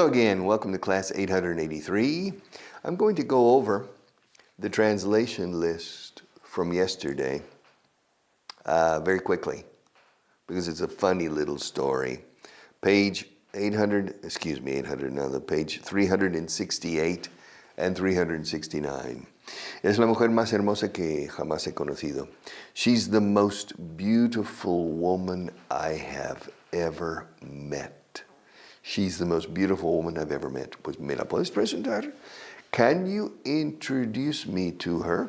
Hello again. Welcome to class 883. I'm going to go over the translation list from yesterday very quickly because it's a funny little story. Page 368 and 369. Es la mujer más hermosa que jamás he conocido. She's the most beautiful woman I have ever met. She's the most beautiful woman I've ever met. Pues me la puedes presentar? Can you introduce me to her?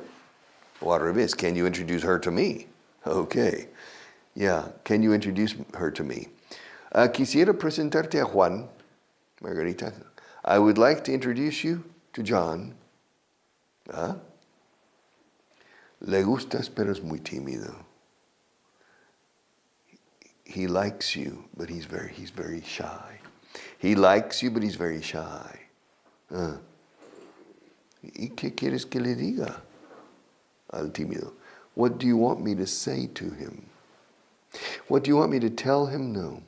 O al revés, can you introduce her to me? Okay. Yeah, can you introduce her to me? Quisiera presentarte a Juan, Margarita. I would like to introduce you to John. Le gustas, pero es muy tímido. He likes you, but he's very shy. He likes you, but he's very shy. ¿Y qué quieres que le diga al tímido? What do you want me to say to him? What do you want me to tell him? No.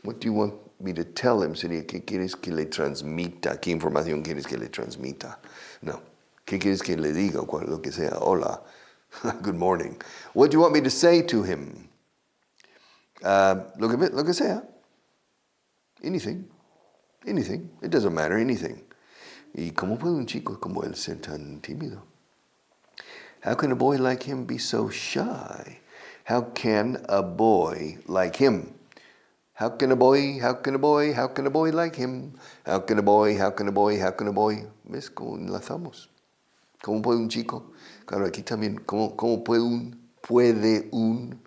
What do you want me to tell him? Sería, ¿qué quieres que le transmita? ¿Qué información quieres que le transmita? No. ¿Qué quieres que le diga? Lo que sea. Hola. Good morning. What do you want me to say to him? Lo que sea. Anything. It doesn't matter, anything. ¿Y cómo puede un chico como él ser tan tímido? How can a boy like him be so shy? How can a boy like him? How can a boy like him? How can a boy? ¿Ves cómo enlazamos? ¿Cómo puede un chico? Claro, aquí también, ¿cómo puede un?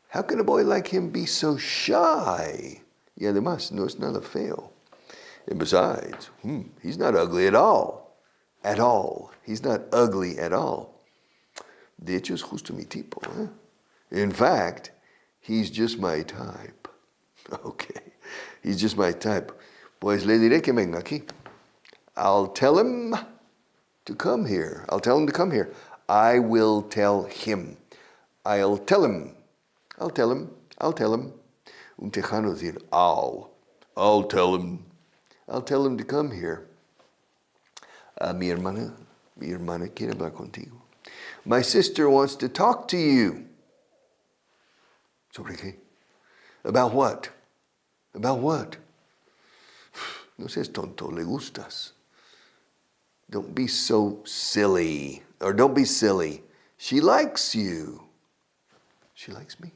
How can a boy like him be so shy? Y además, no es nada feo. And besides, he's not ugly at all. At all. He's not ugly at all. De hecho, es justo mi tipo. In fact, he's just my type. Okay. He's just my type. Pues le diré que venga aquí. I'll tell him to come here. I will tell him. I'll tell him. Un tejano decir, I'll tell him. I'll tell him to come here. Mi hermana quiere hablar contigo. My sister wants to talk to you. ¿Sobre qué? About what? No seas tonto, le gustas. Don't be so silly. Or don't be silly. She likes you. She likes me?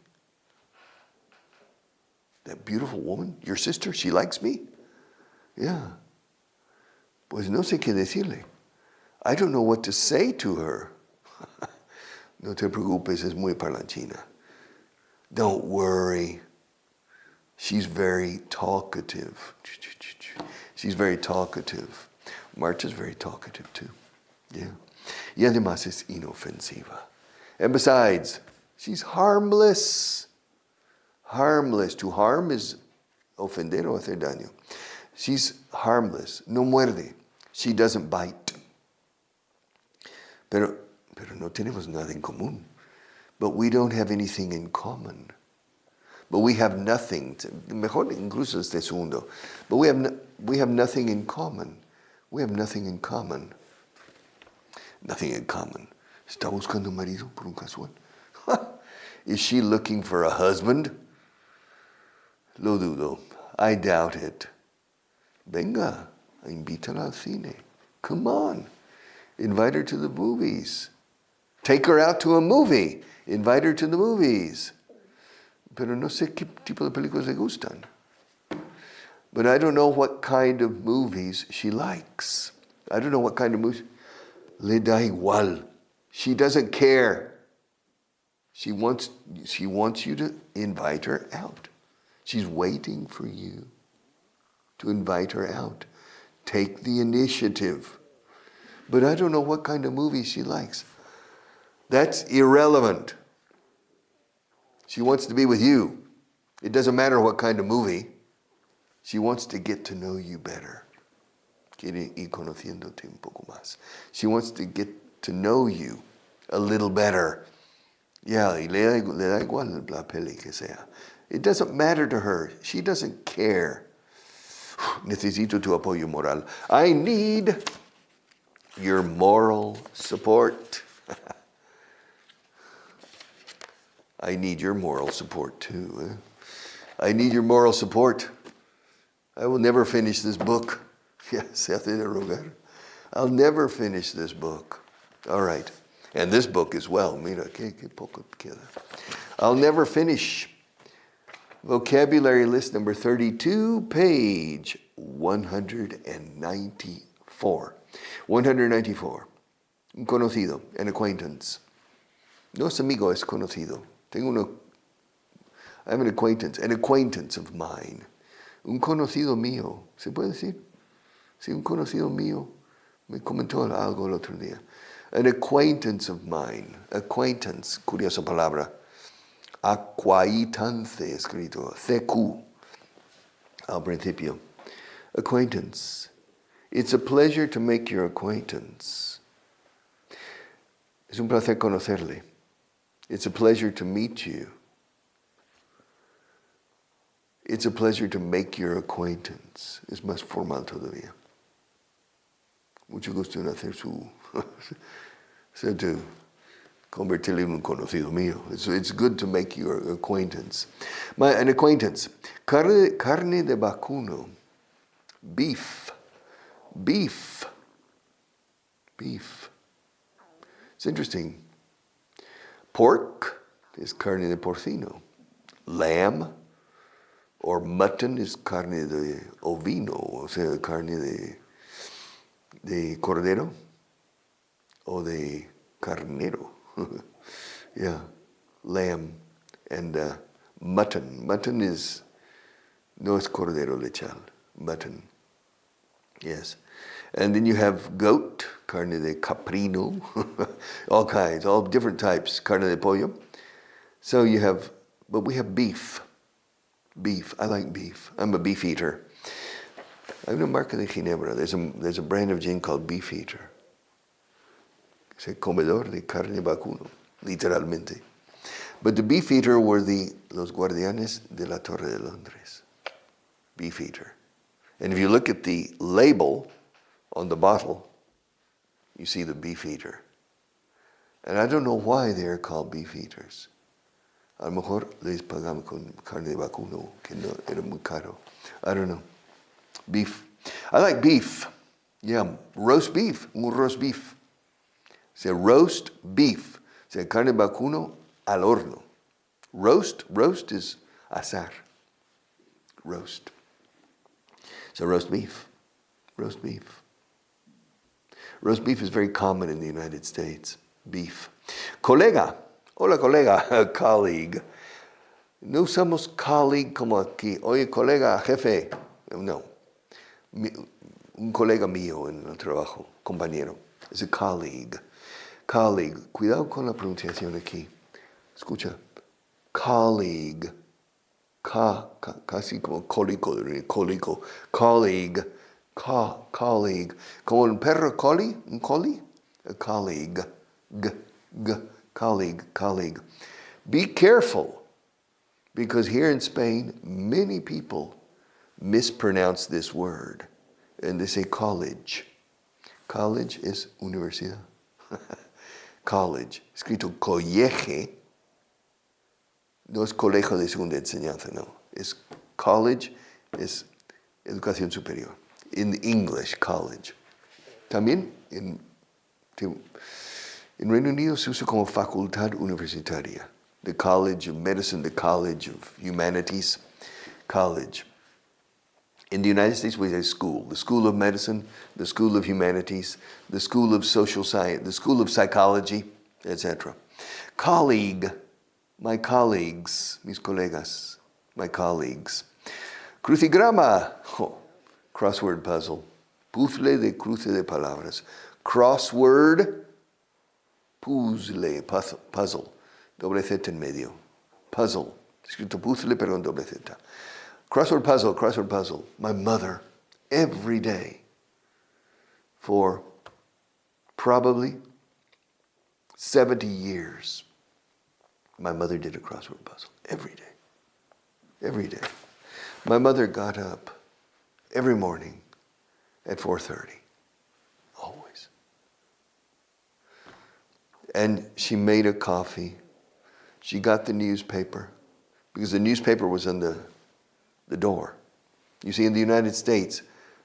That beautiful woman, your sister, she likes me? Yeah. Pues no sé qué decirle. I don't know what to say to her. No te preocupes, es muy parlanchina. Don't worry. She's very talkative. Marta's very talkative too. Yeah. Y además es inofensiva. And besides, she's harmless. To harm is ofender o hacer daño. She's harmless. No muerde. She doesn't bite. Pero no tenemos nada en común. But we don't have anything in common. But we have nothing. Mejor incluso este segundo. But we have nothing in common. Nothing in common. ¿Está buscando un marido por un casual? Is she looking for a husband? Lo dudo. I doubt it. Venga, invítala al cine. Come on. Invite her to the movies. Take her out to a movie. Invite her to the movies. Pero no sé qué tipo de películas le gustan. But I don't know what kind of movies she likes. I don't know what kind of movies. Le da igual. She doesn't care. She wants you to invite her out. She's waiting for you to invite her out. Take the initiative. But I don't know what kind of movie she likes. That's irrelevant. She wants to be with you. It doesn't matter what kind of movie. She wants to get to know you better. Quiere ir conociéndote un poco más. She wants to get to know you a little better. Yeah, y le da igual la peli que sea. It doesn't matter to her. She doesn't care. Necesito tu apoyo moral. I need your moral support. I need your moral support too. I need your moral support. I will never finish this book. Yes, se hace de rogar. I'll never finish this book. All right. And this book as well. Mira, que poco queda. I'll never finish. Vocabulary list number 32, page 194. 194. Un conocido, an acquaintance. No es amigo, es conocido. I have an acquaintance of mine. Un conocido mío. ¿Se puede decir? Sí, un conocido mío. Me comentó algo el otro día. An acquaintance of mine. Acquaintance, curiosa palabra. Acquaintance, escrito. CQ. Al principio. Acquaintance. It's a pleasure to make your acquaintance. Es un placer conocerle. It's a pleasure to meet you. It's a pleasure to make your acquaintance. Es más formal todavía. Mucho gusto en hacer su... to convertirle en un conocido mío. It's good to make your acquaintance. An acquaintance. Carne de vacuno. Beef. It's interesting. Pork is carne de porcino. Lamb or mutton is carne de ovino, o sea, carne de cordero o de carnero. Yeah, lamb and mutton. Mutton no es cordero lechal, mutton. Yes. And then you have goat, carne de caprino, all kinds, all different types, carne de pollo. So but we have beef. Beef, I like beef. I'm a beef eater. I have una marca de Ginebra. There's a brand of gin called Beef Eater. Es el comedor de carne vacuno, literalmente. But the beef eater were los guardianes de la Torre de Londres. Beef eater. And if you look at the label on the bottle, you see the beef eater. And I don't know why they're called beef eaters. A lo mejor les pagamos con carne de vacuno, que no era muy caro. I don't know. Beef. I like beef. Yeah, roast beef, un roast beef. O sea, roast beef. O sea, carne de vacuno al horno. Roast is asar. Roast. So roast beef. Roast beef. Roast beef is very common in the United States. Beef. Colega. Hola, colega. Colleague. No usamos colleague como aquí. Oye, colega, jefe. No. Un colega mío en el trabajo. Compañero. Es a colleague. Colleague. Cuidado con la pronunciación aquí. Escucha. Colleague. Casi como cólico. Colleague. Colleague. Como un perro collie. Un collie. A colleague. Colleague. Be careful, because here in Spain, many people mispronounce this word, and they say college. College is universidad. College, escrito college, no es colegio de segunda enseñanza, no. Es college, es educación superior. In English, college. También en Reino Unido se usa como facultad universitaria. The College of Medicine, the College of Humanities, college. In the United States, we say school. The School of Medicine, the School of Humanities, the School of Social Science, the School of Psychology, etc. Colleague, my colleagues, mis colegas, my colleagues. Crucigrama, crossword puzzle. Puzzle de cruce de palabras. Crossword, puzzle, doble Z en medio. Puzzle, escrito puzzle pero en doble Z. Crossword puzzle. My mother, every day, for probably 70 years, my mother did a crossword puzzle every day. My mother got up every morning at 4:30. Always. And she made a coffee. She got the newspaper, because the newspaper was on the door. You see, in the United States,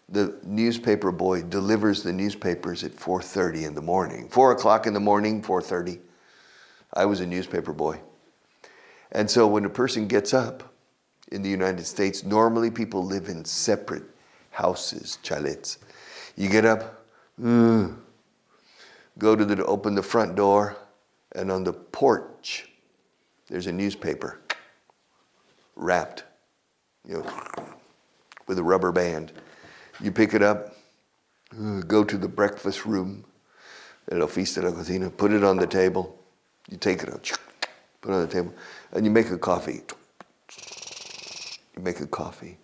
the newspaper boy delivers the newspapers at 4:30 in the morning. 4 o'clock in the morning, 4:30. I was a newspaper boy. And so when a person gets up in the United States, normally people live in separate houses, chalets. You get up, go to open the front door, and on the porch, there's a newspaper wrapped, with a rubber band. You pick it up, go to the breakfast room, el oficio de la cocina, put it on the table. You take it out, put it on the table, and you make a coffee. You make a coffee,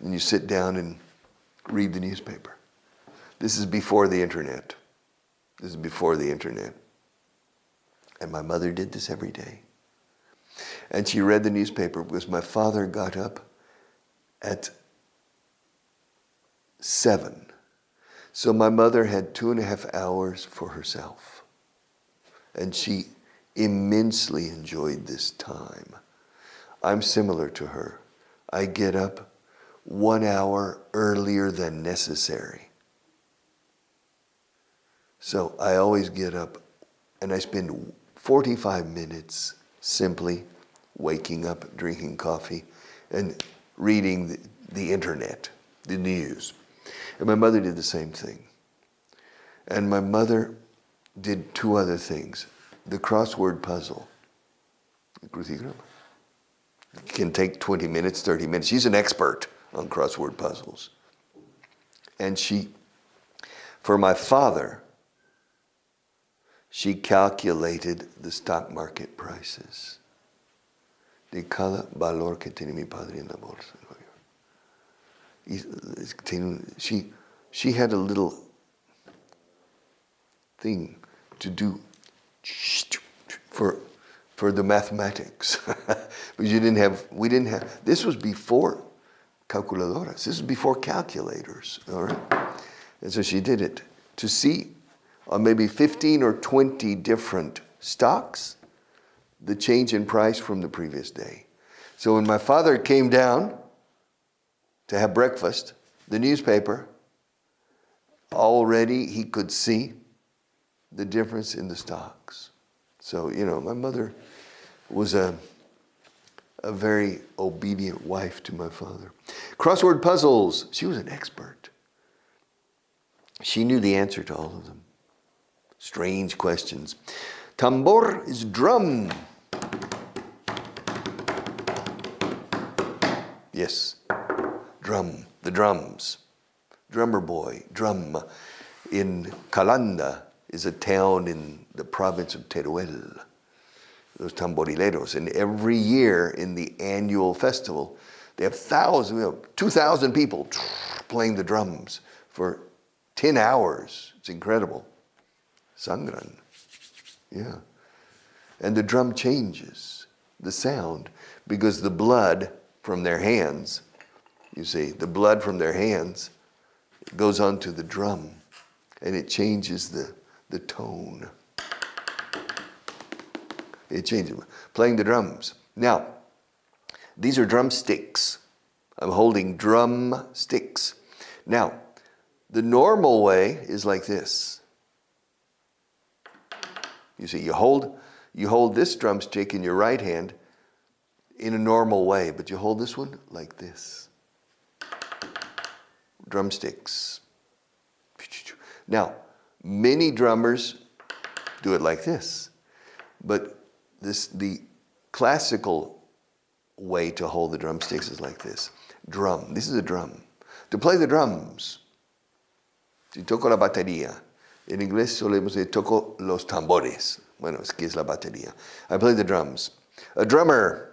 and you sit down and read the newspaper. This is before the internet. And my mother did this every day. And she read the newspaper because my father got up at 7. So my mother had 2.5 hours for herself. And she immensely enjoyed this time. I'm similar to her. I get up 1 hour earlier than necessary. So I always get up and I spend 45 minutes simply waking up, drinking coffee, and reading the internet, the news. And my mother did the same thing. And my mother did 2 other things. The crossword puzzle. The crucigrama. It can take 20 minutes, 30 minutes. She's an expert on crossword puzzles. And for my father, she calculated the stock market prices de cada valor que tiene mi padre en la bolsa. She had a little thing to do for the mathematics. But we didn't have, this was before calculadoras. This was before calculators, all right? And so she did it to see on maybe 15 or 20 different stocks, the change in price from the previous day. So when my father came down to have breakfast, the newspaper, already he could see the difference in the stocks. So, my mother was a very obedient wife to my father. Crossword puzzles, she was an expert. She knew the answer to all of them. Strange questions. Tambor is drum. Yes, drum, the drums. Drummer boy, drum. In Calanda is a town in the province of Teruel. Those tamborileros. And every year in the annual festival, they have 2,000 people playing the drums for 10 hours. It's incredible. Sangran. Yeah. And the drum changes the sound because the blood from their hands, the blood from their hands goes onto the drum and it changes the tone. It changes. Playing the drums. Now, these are drumsticks. I'm holding drumsticks. Now, the normal way is like this. You see, you hold this drumstick in your right hand in a normal way, but you hold this one like this. Drumsticks. Now, many drummers do it like this, but the classical way to hold the drumsticks is like this. Drum. This is a drum. To play the drums, si toco la batería. En inglés solemos decir toco los tambores. Bueno, es que es la batería. I play the drums. A drummer,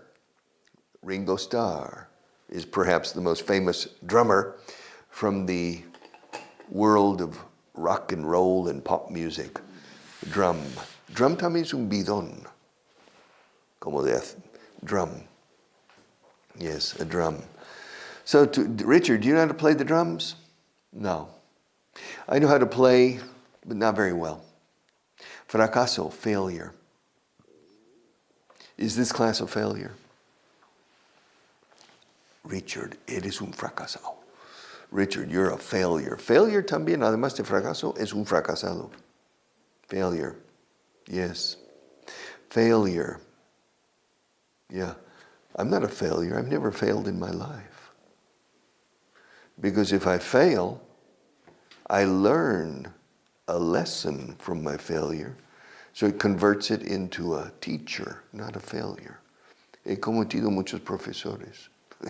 Ringo Starr, is perhaps the most famous drummer from the world of rock and roll and pop music. Drum. Drum también es un bidón. Como de drum. Yes, a drum. So, Richard, do you know how to play the drums? No. I know how to play, but not very well. Fracaso, failure. Is this class a failure? Richard, eres un fracasado. Richard, you're a failure. Failure también, además de fracaso, es un fracasado. Failure. Yes. Failure. Yeah. I'm not a failure. I've never failed in my life. Because if I fail, I learn a lesson from my failure. So it converts it into a teacher, not a failure. He cometido muchos profesores. O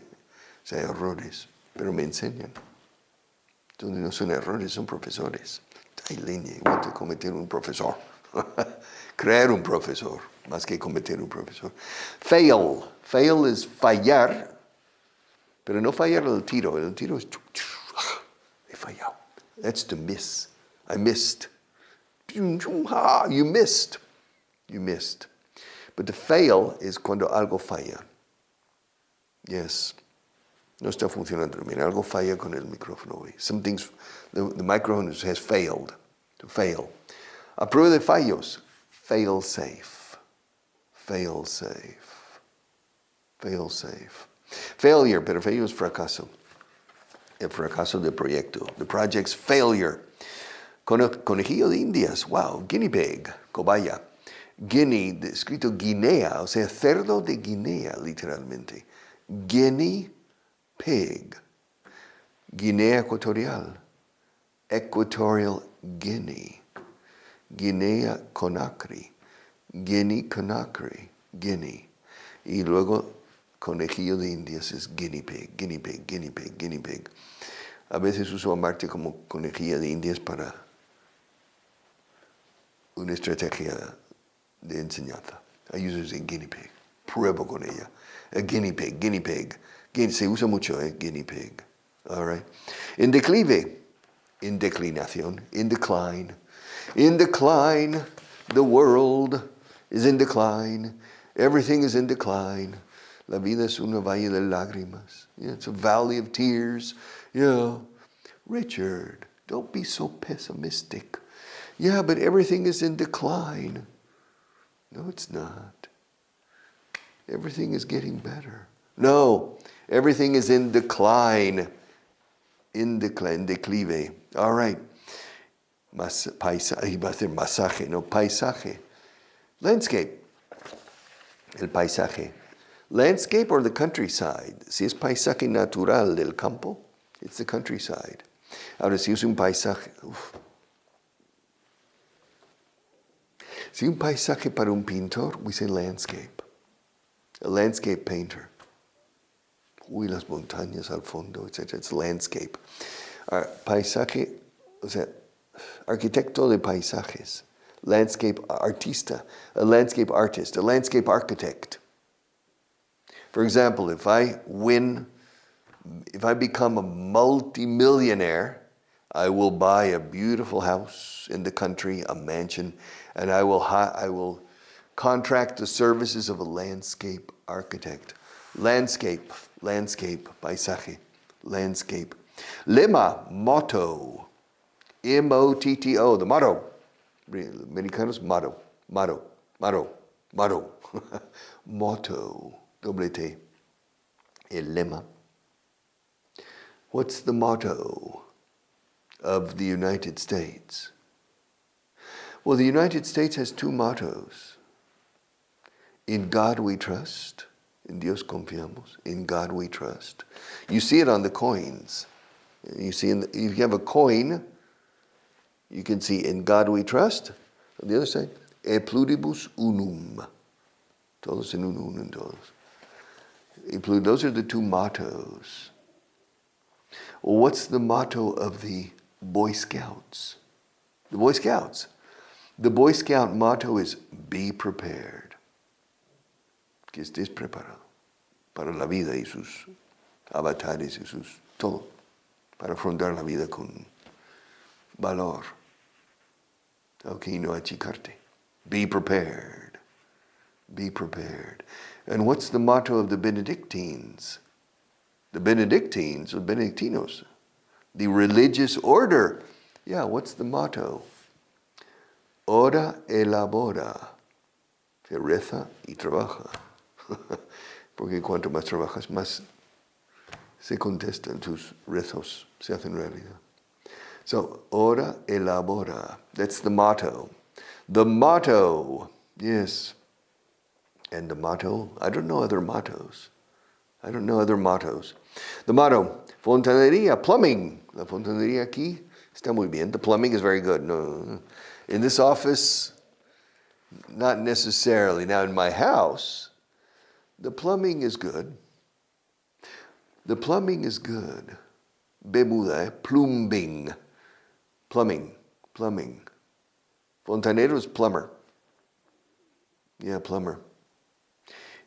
sea, errores, pero me enseñan. Entonces no son errores, son profesores. Hay línea, igual que cometer un profesor. Crear un profesor, más que cometer un profesor. Fail. Fail es fallar, pero no fallar el tiro. El tiro es... He fallado. That's to miss. I missed. You missed. You missed. But to fail is cuando algo falla. Yes. No está funcionando. Mira, algo falla con el micrófono hoy. Something's, the microphone has failed. To fail. A prueba de fallos. Fail safe. Fail safe. Fail safe. Failure, pero failure es fracaso. El fracaso del proyecto. The project's failure. Conejillo de Indias. Wow. Guinea pig. Cobaya. Guinea, escrito Guinea, o sea, cerdo de Guinea, literalmente. Guinea pig. Guinea Ecuatorial. Equatorial Guinea. Guinea Conakry. Guinea Conakry. Guinea. Y luego conejillo de Indias es guinea pig, guinea pig, guinea pig, guinea pig. A veces uso a Marte como conejilla de Indias para una estrategia de enseñanza. I use it as a guinea pig. Pruebo con ella. A guinea pig, guinea pig. Se usa mucho, guinea pig. All right. En declive. In declinación. In decline. In decline. The world is in decline. Everything is in decline. La vida es una valle de lágrimas. Yeah, it's a valley of tears. Yeah. Richard, don't be so pessimistic. Yeah, but everything is in decline. No, it's not. Everything is getting better. No, everything is in decline. In decline, declive. All right. Iba a decir masaje, no, paisaje. Landscape. El paisaje. Landscape or the countryside. Si es paisaje natural del campo, it's the countryside. Ahora, si es un paisaje... Si un paisaje para un pintor, we say landscape. A landscape painter. Uy, las montañas al fondo, etc. It's landscape. Paisaje, o sea, arquitecto de paisajes. Landscape artista. A landscape artist. A landscape architect. For example, if I become a multi-millionaire, I will buy a beautiful house in the country, a mansion, and I will contract the services of a landscape architect. Landscape, paisaje, landscape. Lema, motto. M-O-T-T-O, the motto. Americanos, motto. Motto, doble T. El lema. What's the motto of the United States? Well, the United States has two mottos. In God we trust. En Dios confiamos. In God we trust. You see it on the coins. You see, if you have a coin, you can see in God we trust. On the other side, e pluribus unum. Todos en uno en todos. Those are the two mottos. Well, what's the motto of the Boy Scouts? The Boy Scouts. The Boy Scout motto is be prepared. Que estés preparado para la vida y sus avatares y sus todo. Para afrontar la vida con valor. Ok, no achicarte. Be prepared. Be prepared. And what's the motto of the Benedictines? The Benedictines, or Benedictinos, the religious order. Yeah, what's the motto? Ora e labora. Se reza y trabaja. Porque cuanto más trabajas, más se contestan tus rezos, se hacen realidad. So, ora e labora. That's the motto. The motto, yes. And the motto, I don't know other mottos. The motto, fontanería, plumbing. La fontanería aquí está muy bien. The plumbing is very good. No. In this office, not necessarily. Now in my house, the plumbing is good. Bemuda, plumbing. Plumbing. Fontanero is plumber. Yeah, plumber.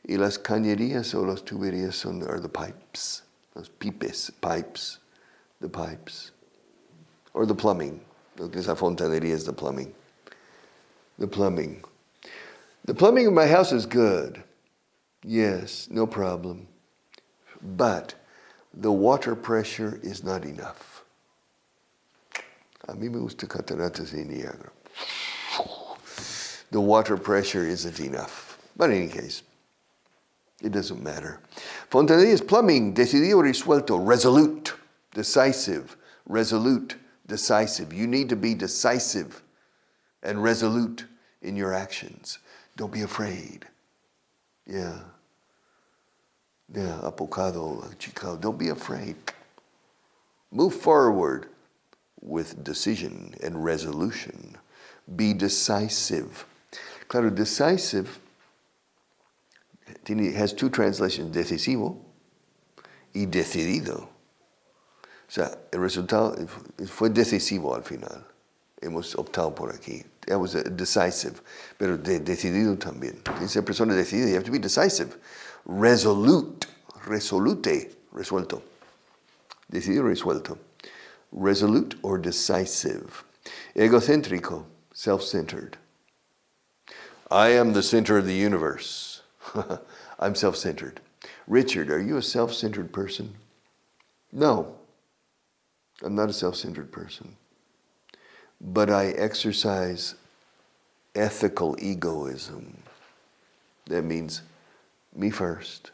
Y las cañerías o las tuberías are the pipes. Los pipes, pipes. The pipes. Or the plumbing. Because la fontanería is the plumbing. The plumbing in my house is good. Yes, no problem. But the water pressure is not enough. A mí me gusta cataratas de Niagara. The water pressure isn't enough. But in any case, it doesn't matter. Fontanería is plumbing, decidido, resuelto, resolute, decisive, resolute, decisive. You need to be decisive and resolute in your actions. Don't be afraid. Yeah, apocado, chicao. Don't be afraid. Move forward with decision and resolution. Be decisive. Claro, decisive has two translations, decisivo y decidido. O sea, el resultado fue decisivo al final. Hemos optado por aquí. That was decisive, pero decidido también. Esa persona decidida, you have to be decisive. Resolute, resuelto. Decidido, resuelto. Resolute or decisive. Egocéntrico, self-centered. I am the center of the universe. I'm self-centered. Richard, are you a self-centered person? No, I'm not a self-centered person. But I exercise ethical egoism. That means me first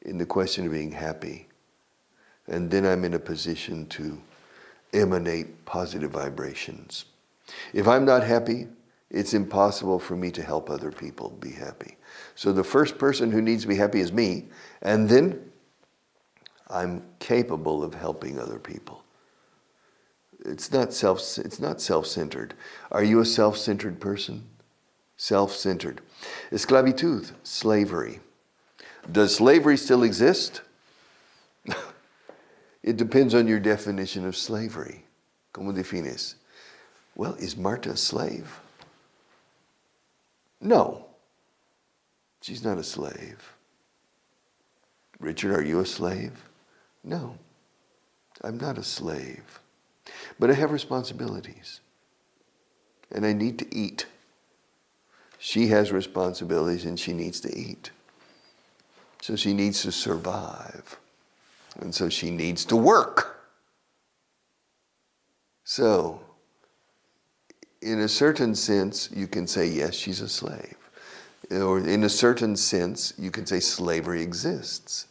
in the question of being happy. And then I'm in a position to emanate positive vibrations. If I'm not happy, it's impossible for me to help other people be happy. So the first person who needs to be happy is me, and then I'm capable of helping other people. It's not self-centered. Are you a self-centered person? Self-centered. Esclavitud, slavery. Does slavery still exist? It depends on your definition of slavery. ¿Cómo defines? Well, is Marta a slave? No. She's not a slave. Richard, are you a slave? No. I'm not a slave. But I have responsibilities. And I need to eat. She has responsibilities and she needs to eat. So she needs to survive. And so she needs to work. So, in a certain sense, you can say, yes, she's a slave. Or in a certain sense, you can say slavery exists.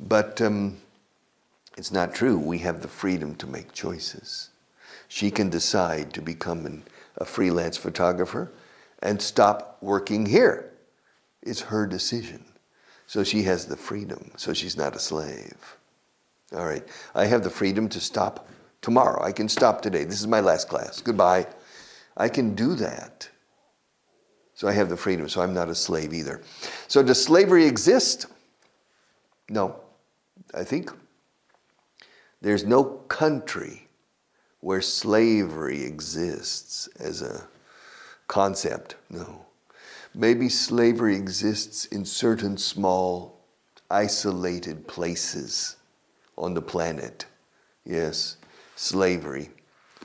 But it's not true. We have the freedom to make choices. She can decide to become a freelance photographer and stop working here. It's her decision. So she has the freedom. So she's not a slave. All right. I have the freedom to stop tomorrow. I can stop today. This is my last class. Goodbye. I can do that. So I have the freedom. So I'm not a slave either. So does slavery exist? No. I think there's no country where slavery exists as a concept. No. Maybe slavery exists in certain small, isolated places on the planet. Yes, slavery.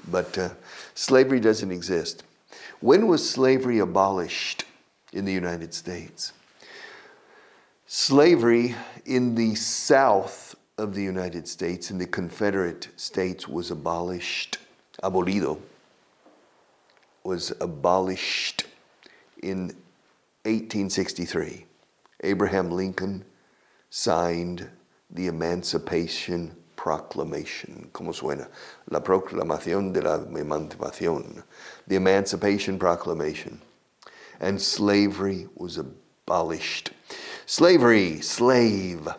But slavery doesn't exist. When was slavery abolished in the United States? Slavery in the south of the United States in the Confederate States was abolished. Abolido was abolished in 1863. Abraham Lincoln signed the Emancipation Proclamation. ¿Cómo suena? La proclamación de la emancipación. The Emancipation Proclamation. And slavery was abolished. Slavery, slave.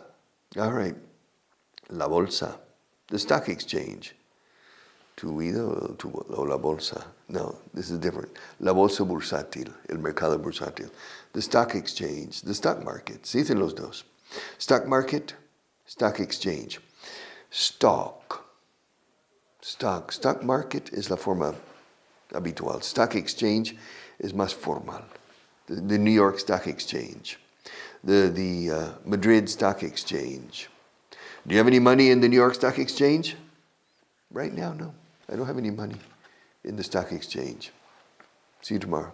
All right. La bolsa, the stock exchange. ¿Tu vida o la bolsa? No, this is different. La bolsa bursátil, el mercado bursátil. The stock exchange, the stock market. Se dicen los dos. Stock market, stock exchange. Stock market es la forma habitual. Stock exchange es más formal. The New York Stock Exchange. The Madrid Stock Exchange. Do you have any money in the New York Stock Exchange? Right now, no. I don't have any money in the stock exchange. See you tomorrow.